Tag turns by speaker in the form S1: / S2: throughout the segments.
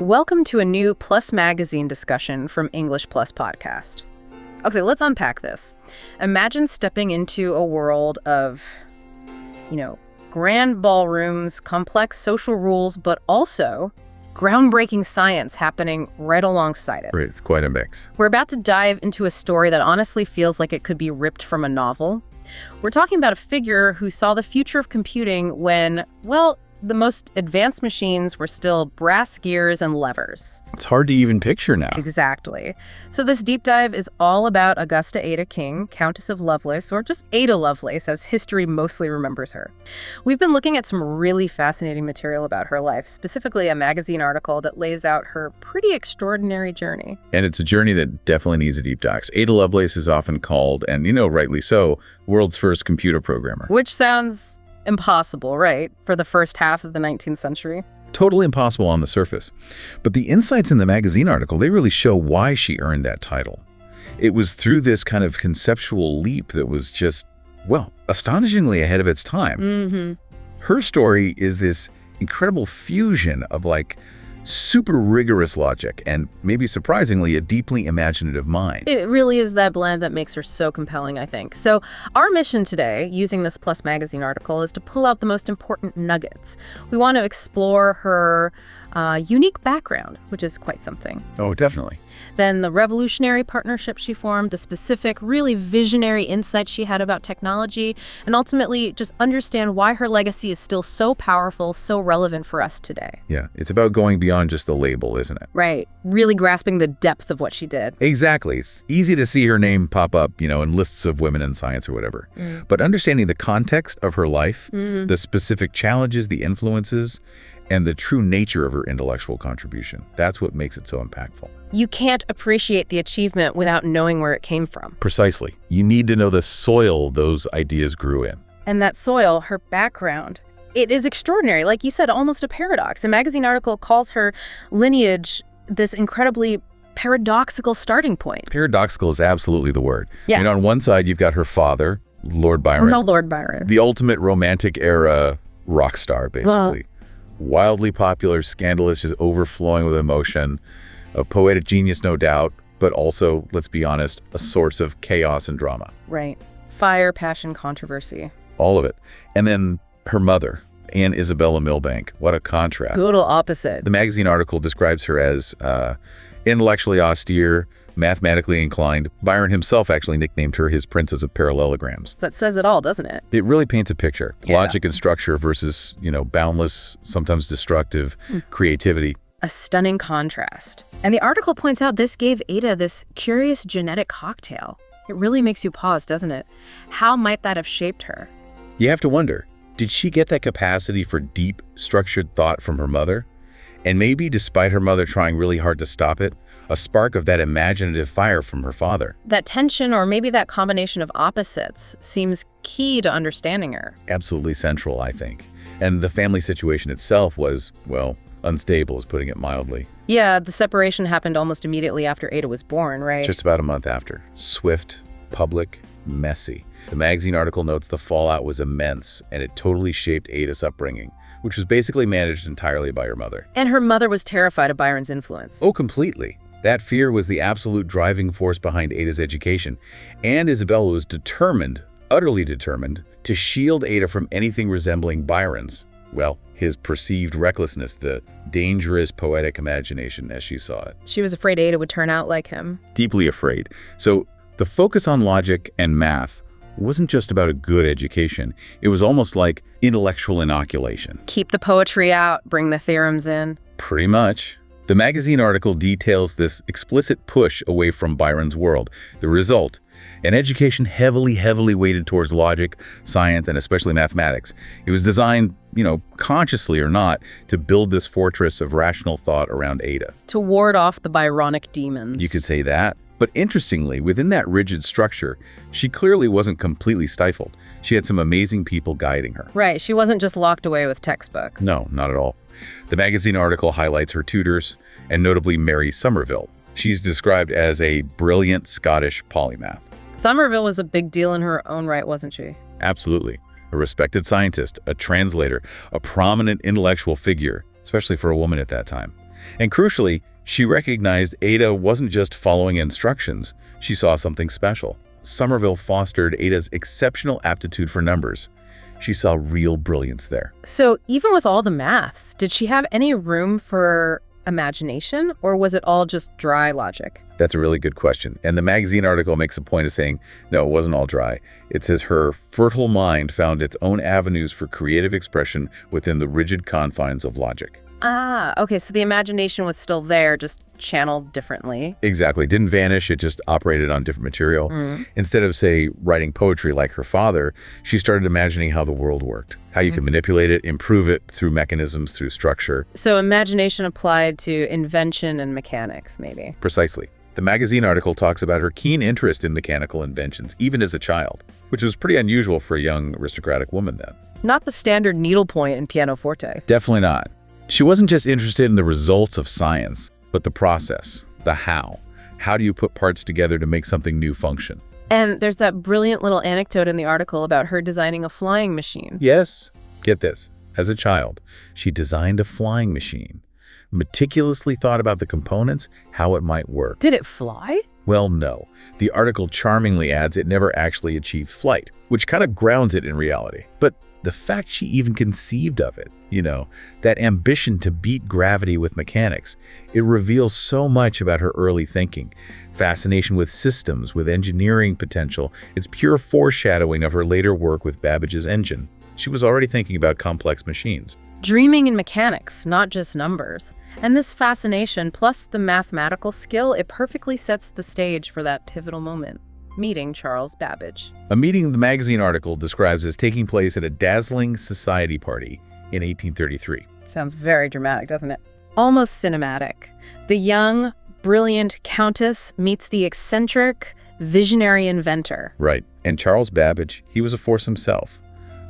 S1: Welcome to a new Plus Magazine discussion from English Plus Podcast. Okay, let's unpack this. Imagine stepping into a world of, grand ballrooms, complex social rules, but also groundbreaking science happening right alongside it.
S2: Right, it's quite a mix.
S1: We're about to dive into a story that honestly feels like it could be ripped from a novel. We're talking about a figure who saw the future of computing when, the most advanced machines were still brass gears and levers.
S2: It's hard to even picture now.
S1: Exactly. So this deep dive is all about Augusta Ada King, Countess of Lovelace, or just Ada Lovelace, as history mostly remembers her. We've been looking at some really fascinating material about her life, specifically a magazine article that lays out her pretty extraordinary journey.
S2: And it's a journey that definitely needs a deep dive. Ada Lovelace is often called, and rightly so, world's first computer programmer.
S1: Which sounds impossible, right? For the first half of the 19th century.
S2: Totally impossible on the surface. But the insights in the magazine article, they really show why she earned that title. It was through this kind of conceptual leap that was just, astonishingly ahead of its time.
S1: Mm-hmm.
S2: Her story is this incredible fusion of super rigorous logic and, maybe surprisingly, a deeply imaginative mind.
S1: It really is that blend that makes her so compelling, I think. So our mission today, using this Plus Magazine article, is to pull out the most important nuggets. We want to explore her unique background, which is quite something.
S2: Oh, definitely.
S1: Then the revolutionary partnership she formed, the specific, really visionary insights she had about technology, and ultimately just understand why her legacy is still so powerful, so relevant for us today.
S2: Yeah, it's about going beyond just the label, isn't it?
S1: Right. Really grasping the depth of what she did.
S2: Exactly. It's easy to see her name pop up, in lists of women in science or whatever. But understanding the context of her life, the specific challenges, the influences, and the true nature of her intellectual contribution, that's what makes it so impactful.
S1: You can't appreciate the achievement without knowing where it came from.
S2: Precisely. You need to know the soil those ideas grew in.
S1: And that soil, her background, it is extraordinary. Like you said, almost a paradox. A magazine article calls her lineage this incredibly paradoxical starting point.
S2: Paradoxical is absolutely the word.
S1: Yeah.
S2: On one side, you've got her father, Lord Byron.
S1: No, Lord Byron.
S2: The ultimate romantic era rock star, basically. Wildly popular, scandalous, just overflowing with emotion. A poetic genius, no doubt, but also, let's be honest, a source of chaos and drama.
S1: Right. Fire, passion, controversy.
S2: All of it. And then her mother, Anne Isabella Milbank. What a contrast.
S1: Total opposite.
S2: The magazine article describes her as intellectually austere, mathematically inclined. Byron himself actually nicknamed her his Princess of Parallelograms.
S1: That says it all, doesn't it?
S2: It really paints a picture.
S1: Yeah.
S2: Logic and structure versus, boundless, sometimes destructive creativity.
S1: A stunning contrast. And the article points out this gave Ada this curious genetic cocktail. It really makes you pause, doesn't it? How might that have shaped her?
S2: You have to wonder, did she get that capacity for deep, structured thought from her mother? And maybe, despite her mother trying really hard to stop it, a spark of that imaginative fire from her father.
S1: That tension, or maybe that combination of opposites, seems key to understanding her.
S2: Absolutely central, I think. And the family situation itself was, unstable, is putting it mildly.
S1: Yeah, the separation happened almost immediately after Ada was born, right?
S2: Just about a month after. Swift, public, messy. The magazine article notes the fallout was immense, and it totally shaped Ada's upbringing, which was basically managed entirely by her mother.
S1: And her mother was terrified of Byron's influence.
S2: Oh, completely. That fear was the absolute driving force behind Ada's education, and Isabella was determined, utterly determined, to shield Ada from anything resembling Byron's, his perceived recklessness, the dangerous poetic imagination as she saw it.
S1: She was afraid Ada would turn out like him.
S2: Deeply afraid. So the focus on logic and math wasn't just about a good education. It was almost like intellectual inoculation.
S1: Keep the poetry out, bring the theorems in.
S2: Pretty much. The magazine article details this explicit push away from Byron's world. The result, an education heavily weighted towards logic, science, and especially mathematics. It was designed, consciously or not, to build this fortress of rational thought around Ada.
S1: To ward off the Byronic demons.
S2: You could say that. But interestingly, within that rigid structure, she clearly wasn't completely stifled. She had some amazing people guiding her.
S1: Right, she wasn't just locked away with textbooks.
S2: No, not at all. The magazine article highlights her tutors, and notably Mary Somerville. She's described as a brilliant Scottish polymath.
S1: Somerville was a big deal in her own right, wasn't she?
S2: Absolutely. A respected scientist, a translator, a prominent intellectual figure, especially for a woman at that time. And crucially, she recognized Ada wasn't just following instructions. She saw something special. Somerville fostered Ada's exceptional aptitude for numbers. She saw real brilliance there.
S1: So even with all the maths, did she have any room for imagination, or was it all just dry logic?
S2: That's a really good question. And the magazine article makes a point of saying, no, it wasn't all dry. It says her fertile mind found its own avenues for creative expression within the rigid confines of logic.
S1: Ah, okay, so the imagination was still there, just channeled differently.
S2: Exactly. Didn't vanish. It just operated on different material. Instead of, say, writing poetry like her father, she started imagining how the world worked, how you could manipulate it, improve it through mechanisms, through structure.
S1: So imagination applied to invention and mechanics, maybe.
S2: Precisely. The magazine article talks about her keen interest in mechanical inventions, even as a child, which was pretty unusual for a young aristocratic woman then.
S1: Not the standard needlepoint in pianoforte.
S2: Definitely not. She wasn't just interested in the results of science, but the process, the how. How do you put parts together to make something new function?
S1: And there's that brilliant little anecdote in the article about her designing a flying machine.
S2: Yes. Get this. As a child, she designed a flying machine, meticulously thought about the components, how it might work.
S1: Did it fly?
S2: Well, no. The article charmingly adds it never actually achieved flight, which kind of grounds it in reality. But the fact she even conceived of it, that ambition to beat gravity with mechanics, it reveals so much about her early thinking. Fascination with systems, with engineering potential, it's pure foreshadowing of her later work with Babbage's engine. She was already thinking about complex machines.
S1: Dreaming in mechanics, not just numbers. And this fascination, plus the mathematical skill, it perfectly sets the stage for that pivotal moment. Meeting Charles Babbage.
S2: A meeting the magazine article describes as taking place at a dazzling society party in 1833.
S1: Sounds very dramatic, doesn't it? Almost cinematic. The young, brilliant countess meets the eccentric, visionary inventor.
S2: Right. And Charles Babbage, he was a force himself.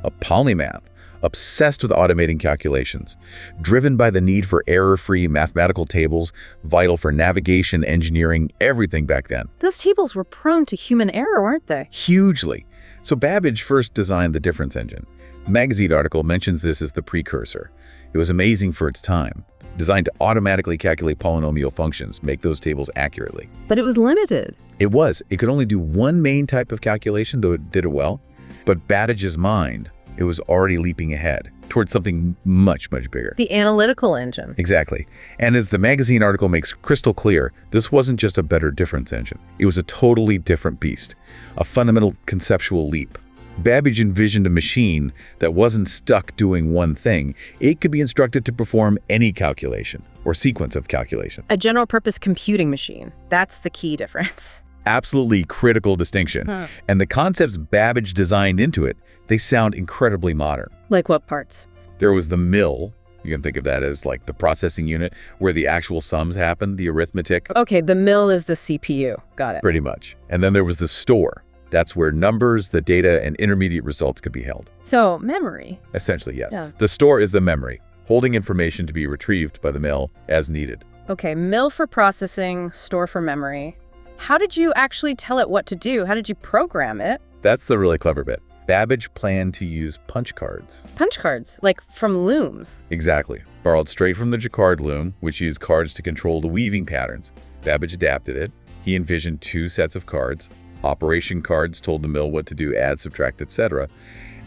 S2: A polymath, obsessed with automating calculations, driven by the need for error-free mathematical tables, vital for navigation, engineering, everything back then.
S1: Those tables were prone to human error, weren't they?
S2: Hugely. So Babbage first designed the difference engine. The magazine article mentions this as the precursor. It was amazing for its time, designed to automatically calculate polynomial functions, make those tables accurately.
S1: But it was limited.
S2: It was. It could only do one main type of calculation, though it did it well. But Babbage's mind, it was already leaping ahead towards something much, much bigger.
S1: The analytical engine.
S2: Exactly. And as the magazine article makes crystal clear, this wasn't just a better difference engine. It was a totally different beast, a fundamental conceptual leap. Babbage envisioned a machine that wasn't stuck doing one thing. It could be instructed to perform any calculation or sequence of calculation.
S1: A general-purpose computing machine. That's the key difference.
S2: Absolutely critical distinction. And the concepts Babbage designed into it, they sound incredibly modern.
S1: Like what parts?
S2: There was the mill. You can think of that as like the processing unit where the actual sums happen, the arithmetic.
S1: Okay, the mill is the CPU. Got it.
S2: Pretty much. And then there was the store. That's where numbers, the data, and intermediate results could be held.
S1: So, memory.
S2: Essentially, yes.
S1: Yeah.
S2: The store is the memory, holding information to be retrieved by the mill as needed.
S1: Okay, mill for processing, store for memory. How did you actually tell it what to do? How did you program it?
S2: That's the really clever bit. Babbage planned to use punch cards.
S1: Punch cards, like from looms.
S2: Exactly. Borrowed straight from the Jacquard loom, which used cards to control the weaving patterns. Babbage adapted it. He envisioned two sets of cards. Operation cards told the mill what to do, add, subtract, etc.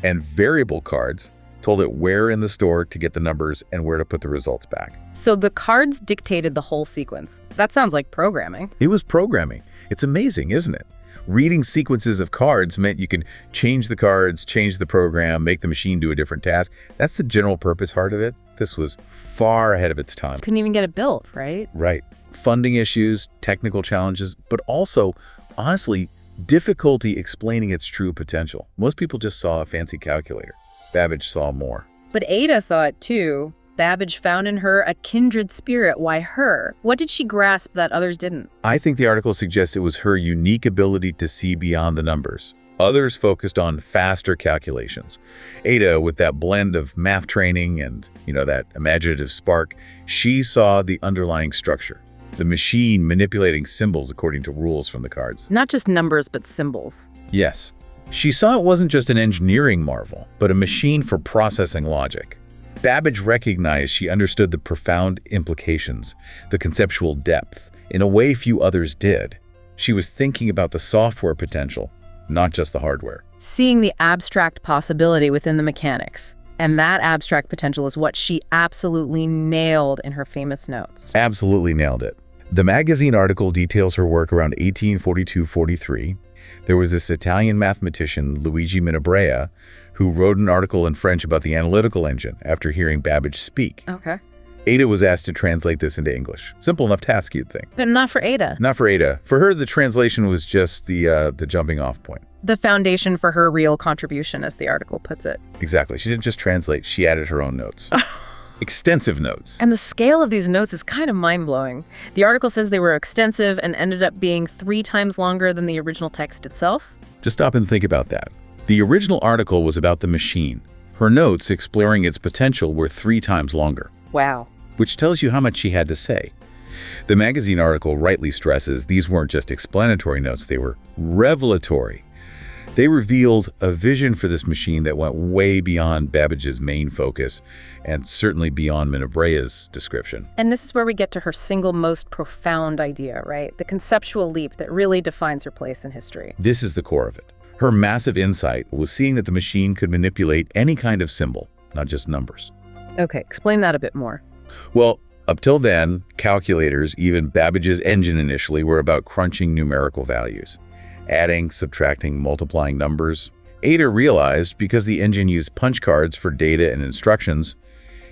S2: And variable cards told it where in the store to get the numbers and where to put the results back.
S1: So the cards dictated the whole sequence. That sounds like programming.
S2: It was programming. It's amazing, isn't it? Reading sequences of cards meant you could change the cards, change the program, make the machine do a different task. That's the general purpose heart of it. This was far ahead of its time.
S1: Couldn't even get it built, right?
S2: Right. Funding issues, technical challenges, but also, honestly, difficulty explaining its true potential. Most people just saw a fancy calculator. Babbage saw more.
S1: But Ada saw it too. Babbage found in her a kindred spirit. Why her? What did she grasp that others didn't?
S2: I think the article suggests it was her unique ability to see beyond the numbers. Others focused on faster calculations. Ada, with that blend of math training and, that imaginative spark, she saw the underlying structure. The machine manipulating symbols according to rules from the cards.
S1: Not just numbers, but symbols.
S2: Yes. She saw it wasn't just an engineering marvel, but a machine for processing logic. Babbage recognized she understood the profound implications, the conceptual depth, in a way few others did. She was thinking about the software potential, not just the hardware.
S1: Seeing the abstract possibility within the mechanics. And that abstract potential is what she absolutely nailed in her famous notes.
S2: Absolutely nailed it. The magazine article details her work around 1842-43. There was this Italian mathematician, Luigi Minabrea, who wrote an article in French about the analytical engine after hearing Babbage speak.
S1: Okay.
S2: Ada was asked to translate this into English. Simple enough task, you'd think.
S1: But not for Ada.
S2: Not for Ada. For her, the translation was just the jumping off point.
S1: The foundation for her real contribution, as the article puts it.
S2: Exactly. She didn't just translate, she added her own notes. Extensive notes.
S1: And the scale of these notes is kind of mind-blowing. The article says they were extensive and ended up being 3 times longer than the original text itself.
S2: Just stop and think about that. The original article was about the machine. Her notes exploring its potential were 3 times longer.
S1: Wow.
S2: Which tells you how much she had to say. The magazine article rightly stresses these weren't just explanatory notes, they were revelatory. They revealed a vision for this machine that went way beyond Babbage's main focus and certainly beyond Minabrea's description.
S1: And this is where we get to her single most profound idea, right? The conceptual leap that really defines her place in history.
S2: This is the core of it. Her massive insight was seeing that the machine could manipulate any kind of symbol, not just numbers.
S1: Okay, explain that a bit more.
S2: Well, up till then, calculators, even Babbage's engine initially, were about crunching numerical values. Adding, subtracting, multiplying numbers. Ada realized because the engine used punch cards for data and instructions,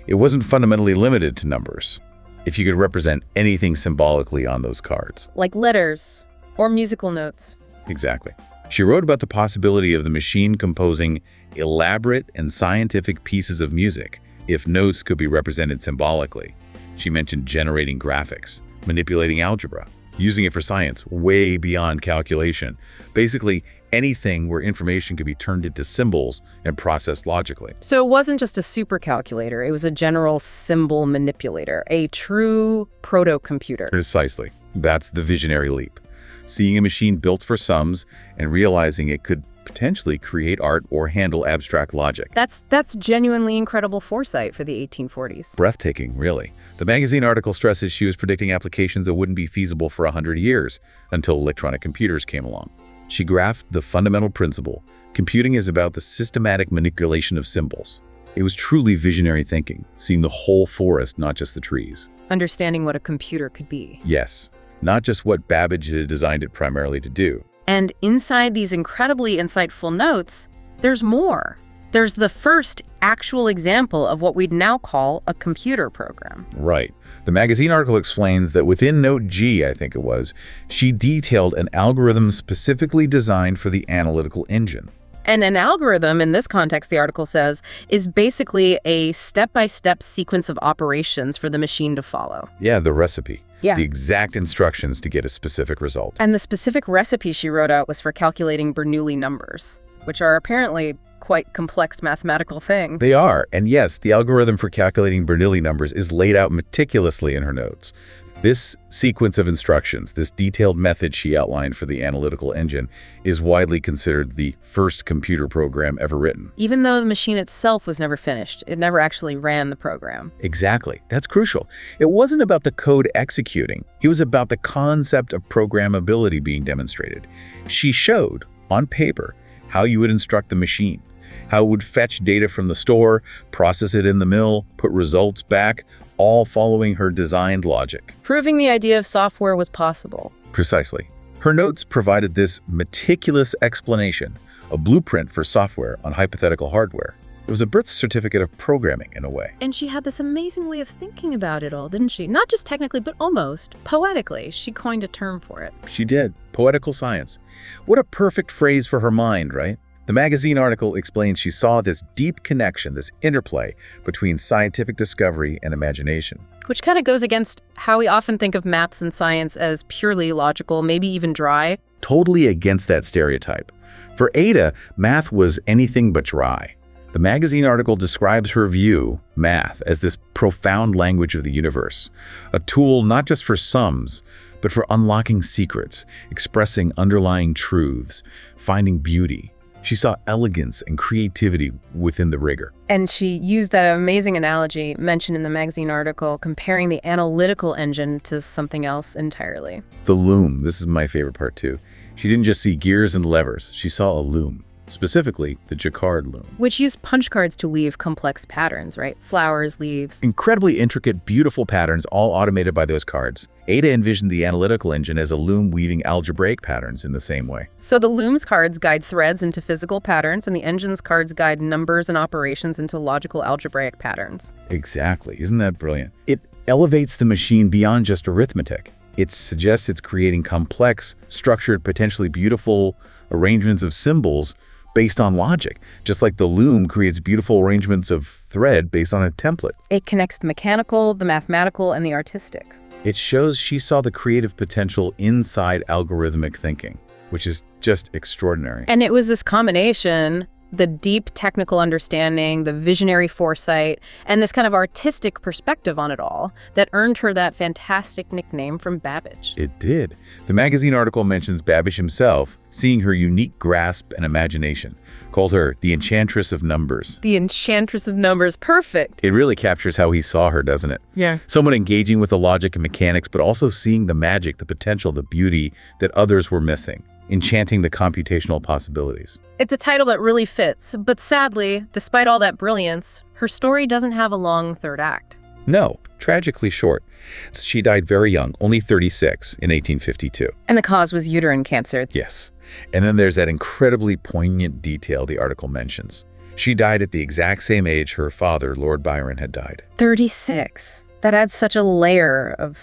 S2: it wasn't fundamentally limited to numbers. If you could represent anything symbolically on those cards.
S1: Like letters or musical notes.
S2: Exactly. She wrote about the possibility of the machine composing elaborate and scientific pieces of music if notes could be represented symbolically. She mentioned generating graphics, manipulating algebra, using it for science way beyond calculation. Basically, anything where information could be turned into symbols and processed logically.
S1: So it wasn't just a supercalculator, it was a general symbol manipulator, a true proto-computer.
S2: Precisely. That's the visionary leap. Seeing a machine built for sums and realizing it could potentially create art or handle abstract logic.
S1: That's genuinely incredible foresight for the 1840s.
S2: Breathtaking, really. The magazine article stresses she was predicting applications that wouldn't be feasible for 100 years until electronic computers came along. She graphed the fundamental principle. Computing is about the systematic manipulation of symbols. It was truly visionary thinking, seeing the whole forest, not just the trees.
S1: Understanding what a computer could be.
S2: Yes, not just what Babbage had designed it primarily to do.
S1: And inside these incredibly insightful notes, there's more. There's the first actual example of what we'd now call a computer program.
S2: Right. The magazine article explains that within Note G, I think it was, she detailed an algorithm specifically designed for the analytical engine.
S1: And an algorithm, in this context, the article says, is basically a step-by-step sequence of operations for the machine to follow.
S2: Yeah, the recipe.
S1: Yeah.
S2: The exact instructions to get a specific result.
S1: And the specific recipe she wrote out was for calculating Bernoulli numbers, which are apparently quite complex mathematical things.
S2: They are. And yes, the algorithm for calculating Bernoulli numbers is laid out meticulously in her notes. This sequence of instructions, this detailed method she outlined for the analytical engine, is widely considered the first computer program ever written.
S1: Even though the machine itself was never finished, it never actually ran the program.
S2: Exactly. That's crucial. It wasn't about the code executing. It was about the concept of programmability being demonstrated. She showed, on paper, how you would instruct the machine, how it would fetch data from the store, process it in the mill, put results back, all following her designed logic.
S1: Proving the idea of software was possible.
S2: Precisely. Her notes provided this meticulous explanation, a blueprint for software on hypothetical hardware. It was a birth certificate of programming, in a way.
S1: And she had this amazing way of thinking about it all, didn't she? Not just technically, but almost poetically. She coined a term for it.
S2: She did. Poetical science. What a perfect phrase for her mind, right? The magazine article explains she saw this deep connection, this interplay between scientific discovery and imagination.
S1: Which kind of goes against how we often think of maths and science as purely logical, maybe even dry.
S2: Totally against that stereotype. For Ada, math was anything but dry. The magazine article describes her view, math, as this profound language of the universe, a tool not just for sums, but for unlocking secrets, expressing underlying truths, finding beauty. She saw elegance and creativity within the rigor.
S1: And she used that amazing analogy mentioned in the magazine article, comparing the analytical engine to something else entirely.
S2: The loom, this is my favorite part too. She didn't just see gears and levers, she saw a loom. Specifically, the jacquard loom.
S1: Which used punch cards to weave complex patterns, right? Flowers, leaves.
S2: Incredibly intricate, beautiful patterns, all automated by those cards. Ada envisioned the analytical engine as a loom weaving algebraic patterns in the same way.
S1: So the loom's cards guide threads into physical patterns, and the engine's cards guide numbers and operations into logical algebraic patterns.
S2: Exactly. Isn't that brilliant? It elevates the machine beyond just arithmetic. It suggests it's creating complex, structured, potentially beautiful arrangements of symbols based on logic, just like the loom creates beautiful arrangements of thread based on a template.
S1: It connects the mechanical, the mathematical, and the artistic.
S2: It shows she saw the creative potential inside algorithmic thinking, which is just extraordinary.
S1: And it was this combination, the deep technical understanding, the visionary foresight, and this kind of artistic perspective on it all that earned her that fantastic nickname from Babbage.
S2: It did. The magazine article mentions Babbage himself, seeing her unique grasp and imagination, called her the Enchantress of Numbers.
S1: The Enchantress of Numbers, perfect.
S2: It really captures how he saw her, doesn't it?
S1: Yeah.
S2: Someone engaging with the logic and mechanics, but also seeing the magic, the potential, the beauty that others were missing. Enchanting the computational possibilities.
S1: It's a title that really fits, but sadly, despite all that brilliance, her story doesn't have a long third act.
S2: No, tragically short. She died very young, only 36, in 1852.
S1: And the cause was uterine cancer.
S2: Yes. And then there's that incredibly poignant detail the article mentions. She died at the exact same age her father, Lord Byron, had died.
S1: 36. That adds such a layer of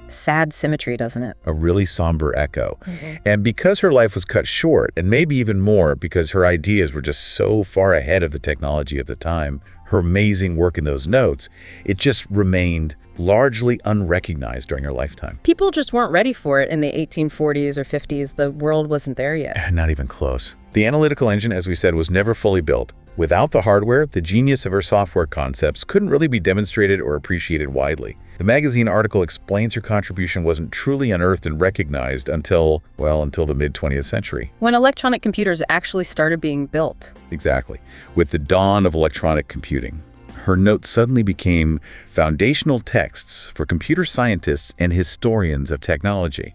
S1: sad symmetry, doesn't it?
S2: A really somber echo. And because her life was cut short, and maybe even more because her ideas were just so far ahead of the technology of the time, her amazing work in those notes, it just remained largely unrecognized during her lifetime.
S1: People just weren't ready for it in the 1840s or 50s. The world wasn't there yet.
S2: Not even close. The analytical engine, as we said, was never fully built. Without the hardware, the genius of her software concepts couldn't really be demonstrated or appreciated widely. The magazine article explains her contribution wasn't truly unearthed and recognized until the mid-20th century.
S1: When electronic computers actually started being built.
S2: Exactly. With the dawn of electronic computing, her notes suddenly became foundational texts for computer scientists and historians of technology.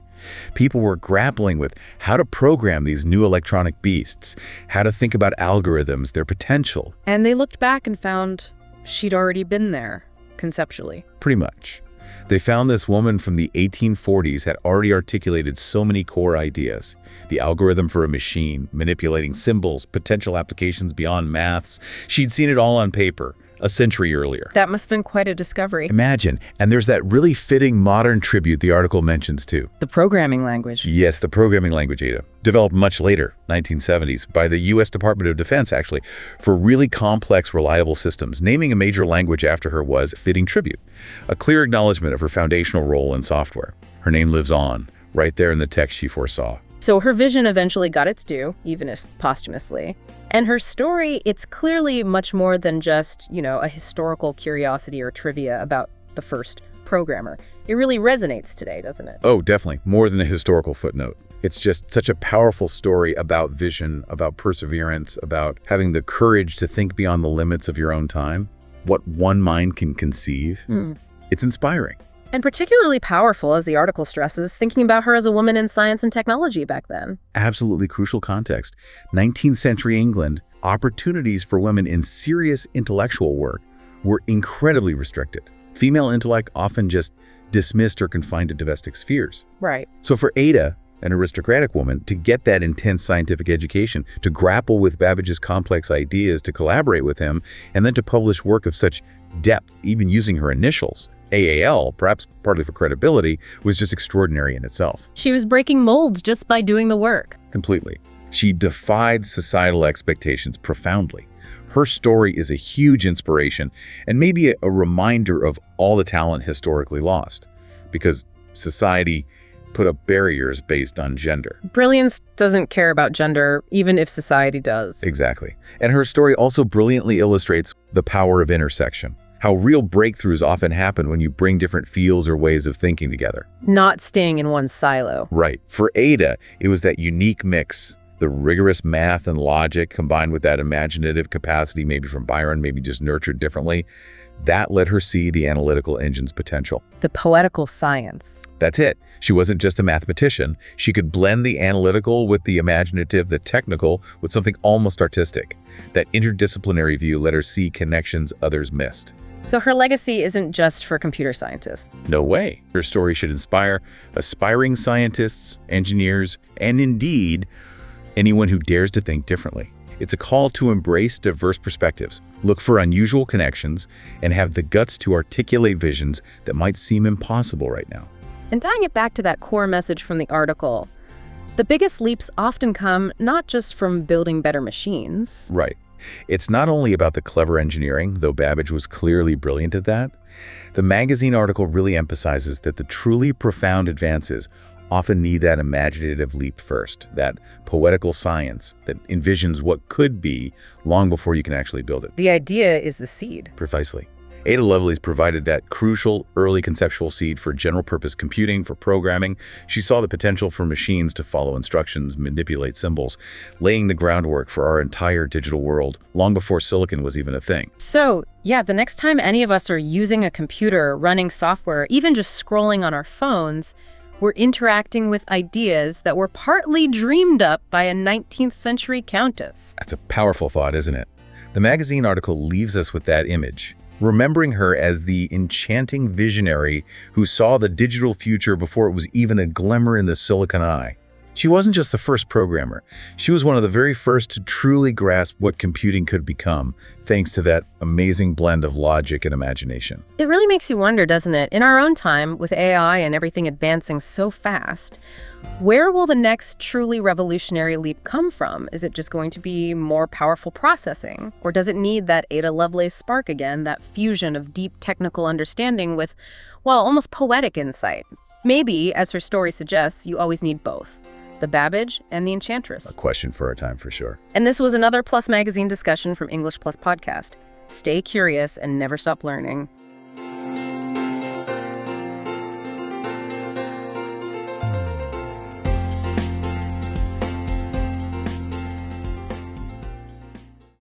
S2: People were grappling with how to program these new electronic beasts, how to think about algorithms, their potential.
S1: And they looked back and found she'd already been there, conceptually.
S2: Pretty much. They found this woman from the 1840s had already articulated so many core ideas. The algorithm for a machine, manipulating symbols, potential applications beyond maths. She'd seen it all on paper a century earlier.
S1: That must have been quite a discovery.
S2: Imagine. And there's that really fitting modern tribute the article mentions too.
S1: The programming language.
S2: Yes, the programming language, Ada. Developed much later, 1970s, by the U.S. Department of Defense, actually, for really complex, reliable systems. Naming a major language after her was a fitting tribute, a clear acknowledgement of her foundational role in software. Her name lives on, right there in the text she foresaw.
S1: So her vision eventually got its due, even if posthumously. And her story, it's clearly much more than just, a historical curiosity or trivia about the first programmer. It really resonates today, doesn't it?
S2: Oh, definitely. More than a historical footnote. It's just such a powerful story about vision, about perseverance, about having the courage to think beyond the limits of your own time, what one mind can conceive. It's inspiring.
S1: And particularly powerful, as the article stresses, thinking about her as a woman in science and technology back then.
S2: Absolutely crucial context. 19th century England, opportunities for women in serious intellectual work were incredibly restricted. Female intellect often just dismissed or confined to domestic spheres.
S1: Right.
S2: So for Ada, an aristocratic woman, to get that intense scientific education, to grapple with Babbage's complex ideas, to collaborate with him, and then to publish work of such depth, even using her initials, AAL, perhaps partly for credibility, was just extraordinary in itself.
S1: She was breaking molds just by doing the work.
S2: Completely. She defied societal expectations profoundly. Her story is a huge inspiration and maybe a reminder of all the talent historically lost, because society put up barriers based on gender.
S1: Brilliance doesn't care about gender, even if society does.
S2: Exactly. And her story also brilliantly illustrates the power of intersection. How real breakthroughs often happen when you bring different fields or ways of thinking together.
S1: Not staying in one silo.
S2: Right. For Ada, it was that unique mix, The rigorous math and logic combined with that imaginative capacity, maybe from Byron, maybe just nurtured differently, that let her see the analytical engine's potential.
S1: The poetical science.
S2: That's it. She wasn't just a mathematician. She could blend the analytical with the imaginative, the technical with something almost artistic. That interdisciplinary view let her see connections others missed.
S1: So her legacy isn't just for computer scientists.
S2: No way. Her story should inspire aspiring scientists, engineers, and indeed, anyone who dares to think differently. It's a call to embrace diverse perspectives, look for unusual connections, and have the guts to articulate visions that might seem impossible right now.
S1: And tying it back to that core message from the article, the biggest leaps often come not just from building better machines.
S2: Right. It's not only about the clever engineering, though Babbage was clearly brilliant at that. The magazine article really emphasizes that the truly profound advances often need that imaginative leap first, that poetical science that envisions what could be long before you can actually build it.
S1: The idea is the seed.
S2: Precisely. Ada Lovelace provided that crucial early conceptual seed for general-purpose computing, for programming. She saw the potential for machines to follow instructions, manipulate symbols, laying the groundwork for our entire digital world long before silicon was even a thing.
S1: So, yeah, the next time any of us are using a computer, running software, even just scrolling on our phones, we're interacting with ideas that were partly dreamed up by a 19th century countess.
S2: That's a powerful thought, isn't it? The magazine article leaves us with that image, remembering her as the enchanting visionary who saw the digital future before it was even a glimmer in the silicon eye. She wasn't just the first programmer. She was one of the very first to truly grasp what computing could become, thanks to that amazing blend of logic and imagination.
S1: It really makes you wonder, doesn't it? In our own time, with AI and everything advancing so fast, where will the next truly revolutionary leap come from? Is it just going to be more powerful processing? Or does it need that Ada Lovelace spark again, that fusion of deep technical understanding with, well, almost poetic insight? Maybe, as her story suggests, you always need both. The Babbage and the Enchantress.
S2: A question for our time for sure.
S1: And this was another Plus Magazine discussion from English Plus Podcast. Stay curious and never stop learning.